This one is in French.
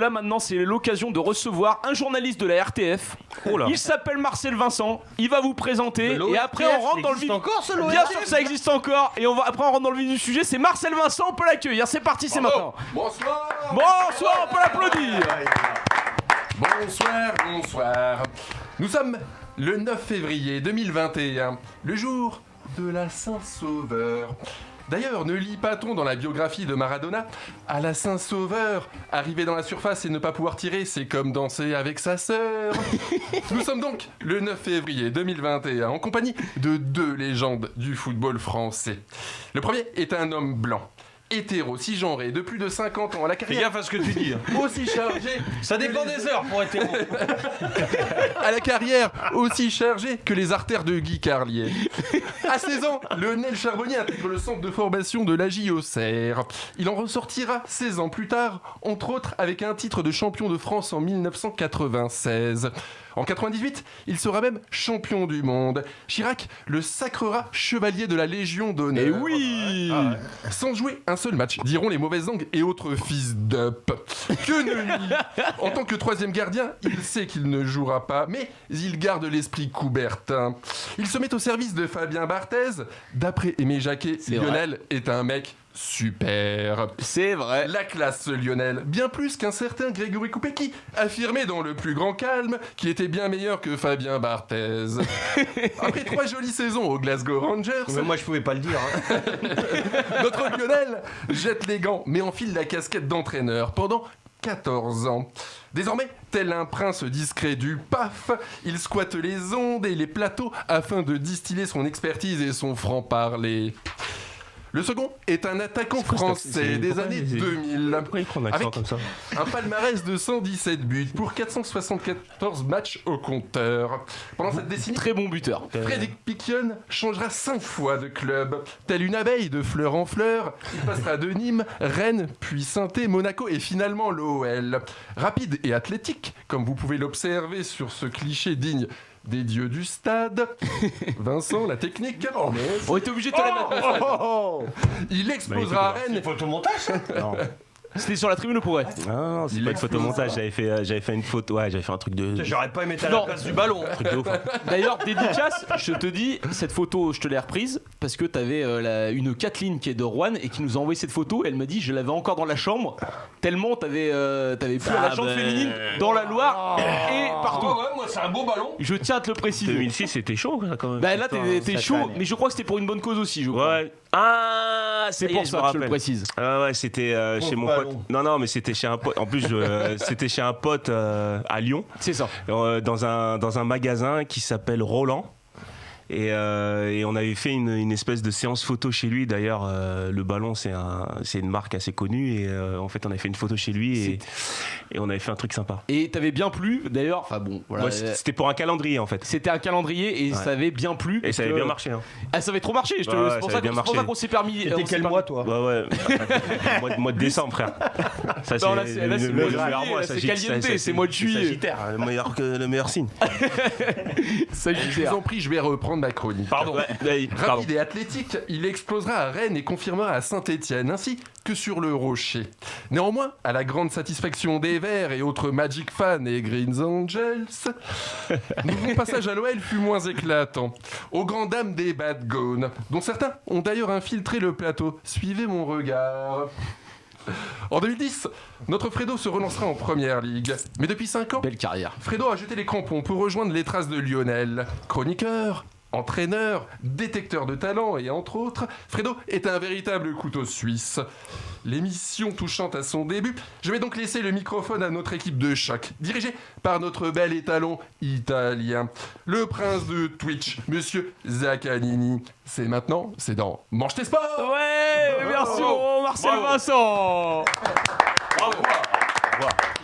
Là maintenant c'est l'occasion de recevoir un journaliste de la RTF. Oh là. Il s'appelle Marcel Vincent. Il va vous présenter et après on rentre dans le vif. Encore ce Bien sûr que ça existe encore et après on rentre dans le vif du sujet. C'est Marcel Vincent, on peut l'accueillir. C'est parti, c'est maintenant. Bonsoir. Bonsoir, on peut l'applaudir. Bonsoir. Nous sommes le 9 février 2021, le jour de la Saint-Sauveur. D'ailleurs, ne lit pas-t-on dans la biographie de Maradona à la Saint-Sauveur, arriver dans la surface et ne pas pouvoir tirer, c'est comme danser avec sa sœur. Nous sommes donc le 9 février 2021 en compagnie de deux légendes du football français. Le premier est un homme blanc, hétéro, cisgenré, de plus de 50 ans, à la Fais carrière gaffe à ce que tu dis. aussi chargée. Ça dépend des heures pour être héros. À la carrière aussi chargée que les artères de Guy Carlier. À 16 ans, Lionel Charbonnier intègre le centre de formation de l'AJ Auxerre. Il en ressortira 16 ans plus tard, entre autres avec un titre de champion de France en 1996. En 98, il sera même champion du monde. Chirac le sacrera chevalier de la Légion d'honneur. Et oui. Sans jouer un seul match, diront les mauvaises langues et autres fils d'up. Que nenni. En tant que troisième gardien, il sait qu'il ne jouera pas, mais il garde l'esprit Coubertin. Il se met au service de Fabien Barthez. D'après Aimé Jacquet, Lionel est un mec super. C'est vrai. La classe, ce Lionel. Bien plus qu'un certain Grégory Coupet qui affirmait dans le plus grand calme qu'il était bien meilleur que Fabien Barthez. Après 3 jolies saisons aux Glasgow Rangers, Mais moi je pouvais pas le dire. Hein. notre Lionel jette les gants mais enfile la casquette d'entraîneur pendant 14 ans. Désormais, tel un prince discret du PAF, il squatte les ondes et les plateaux afin de distiller son expertise et son franc-parler. Le second est un attaquant français des années 2000. Pourquoi il prend un accent Avec comme ça? un palmarès de 117 buts pour 474 matchs au compteur. Pendant cette décennie, Très bon buteur. Frédéric Piquion changera 5 fois de club. Telle une abeille de fleur en fleur, il passera de Nîmes, Rennes, puis Saint-Étienne, Monaco et finalement l'OL. Rapide et athlétique, comme vous pouvez l'observer sur ce cliché digne des dieux du stade. Vincent, la technique. On était obligé de te la mettre. Il explosera à Rennes. Photomontage ça. Non. C'était sur la tribune au progrès. Non, c'est Il pas de explose. photomontage. J'avais fait une photo. Ouais, j'avais fait un truc de. J'aurais pas aimé être à Non. la place du ballon. Truc de ouf, hein. D'ailleurs, dédicace, je te dis, cette photo, je te l'ai reprise parce que t'avais une Kathleen qui est de Rouen et qui nous a envoyé cette photo. Elle m'a dit, je l'avais encore dans la chambre, tellement t'avais plus la chambre féminine dans la Loire et partout. Ouais, moi c'est un beau ballon. Je tiens à te le préciser. 2006, c'était chaud quand même. Bah là, t'es ça chaud, traîne. mais je crois que c'était pour une bonne cause aussi, je crois. Ouais. Ah, C'est ça y est, pour je ça me que je te le rappelle. précise. Ah ouais, c'était chez mon ballon. pote. Non, mais c'était chez un pote. En plus, c'était chez un pote à Lyon, C'est ça. dans un magasin qui s'appelle Roland. Et on avait fait une espèce de séance photo chez lui. D'ailleurs, le ballon, c'est une marque assez connue. Et en fait, on avait fait une photo chez lui et on avait fait un truc sympa. Et t'avais bien plu, d'ailleurs. Enfin bon, voilà. Ouais, c'était pour un calendrier en fait. C'était un calendrier et ça avait bien plu. Et ça avait bien marché. Hein. Ah, ça avait trop marché. Ouais, c'est pour ça ça avait bien c'est pour ça marché. qu'on s'est permis. C'était on s'est quel permis- mois toi? Ouais. mois de décembre, frère. Ça, Non, là, c'est le mois de meilleur juillet, mois, là, ça, c'est ça, caliente, ça, c'est mois de juillet. Sagittaire, le meilleur signe. Je Sagittaire. vous en prie, je vais reprendre ma chronique. Pardon. Rapide et athlétique, il explosera à Rennes et confirmera à Saint-Étienne, ainsi que sur le Rocher. Néanmoins, à la grande satisfaction des Verts et autres Magic fans et Green Angels, mon passage à l'OL fut moins éclatant. Aux grandes dames des Bad Gone, dont certains ont d'ailleurs infiltré le plateau. Suivez mon regard. En 2010, notre Fredo se relancera en première ligue. Mais depuis 5 ans, Belle carrière. Fredo a jeté les crampons pour rejoindre les traces de Lionel. Chroniqueur, entraîneur, détecteur de talent et entre autres, Fredo est un véritable couteau suisse. L'émission touchant à son début, je vais donc laisser le microphone à notre équipe de choc, dirigée par notre bel étalon italien, le prince de Twitch, monsieur Zaccanini. C'est maintenant, c'est dans Mange tes sports. Ouais, merci mon Marcel Vincent. Bravo.